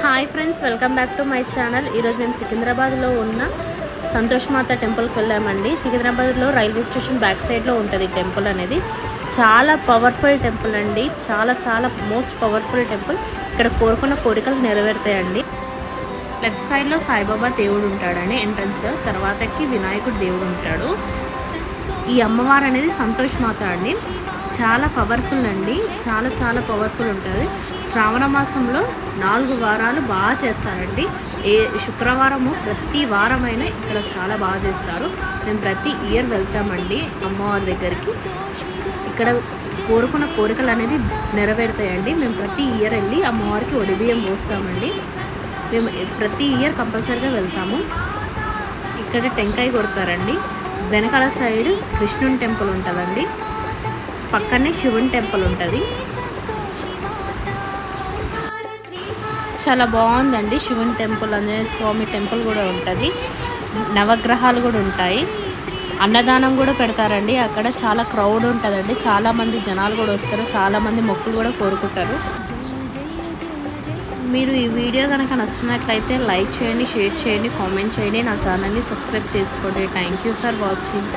Hi friends, welcome back to my channel. ఈరోజు మేము సికింద్రాబాద్లో ఉన్న సంతోష్ మాత టెంపుల్కి వెళ్ళామండి. సికింద్రాబాద్లో రైల్వే స్టేషన్ బ్యాక్ సైడ్లో ఉంటుంది టెంపుల్ అనేది. చాలా పవర్ఫుల్ టెంపుల్ అండి. చాలా చాలా మోస్ట్ పవర్ఫుల్ టెంపుల్. ఇక్కడ కోరుకున్న కోరికలు నెరవేరుతాయండి. లెఫ్ట్ సైడ్లో సాయిబాబా దేవుడు ఉంటాడండి ఎంట్రన్స్లో. తర్వాతకి వినాయకుడు దేవుడు ఉంటాడు. ఈ అమ్మవారు అనేది సంతోష్ మాత అండి. చాలా పవర్ఫుల్ అండి. చాలా చాలా పవర్ఫుల్ ఉంటుంది. శ్రావణ మాసంలో 4 వారాలు బాగా చేస్తారండి. ఏ శుక్రవారము ప్రతి వారమైనా ఇక్కడ చాలా బాగా చేస్తారు. మేము ప్రతి ఇయర్ వెళ్తామండి అమ్మవారి దగ్గరికి. ఇక్కడ కోరుకున్న కోరికలు అనేది నెరవేరుతాయండి. మేము ప్రతి ఇయర్ వెళ్ళి అమ్మవారికి ఒడిబియ్యం పోస్తామండి. మేము ప్రతి ఇయర్ కంపల్సరీగా వెళ్తాము. ఇక్కడ టెంకాయ కొడతారండి. వెనకాల సైడ్ కృష్ణుని టెంపుల్ ఉంటుందండి. పక్కనే శివుని టెంపుల్ ఉంటుంది. చాలా బాగుందండి. శివుని టెంపుల్, ఆంజనేయ స్వామి టెంపుల్ కూడా ఉంటుంది. నవగ్రహాలు కూడా ఉంటాయి. అన్నదానం కూడా పెడతారండి. అక్కడ చాలా క్రౌడ్ ఉంటుందండి. చాలామంది జనాలు కూడా వస్తారు. చాలామంది మొక్కులు కూడా కోరుకుంటారు. మీరు ఈ వీడియో కనుక నచ్చినట్లయితే లైక్ చేయండి, షేర్ చేయండి, కామెంట్ చేయండి. నా ఛానల్ని సబ్స్క్రైబ్ చేసుకోండి. Thank you for watching.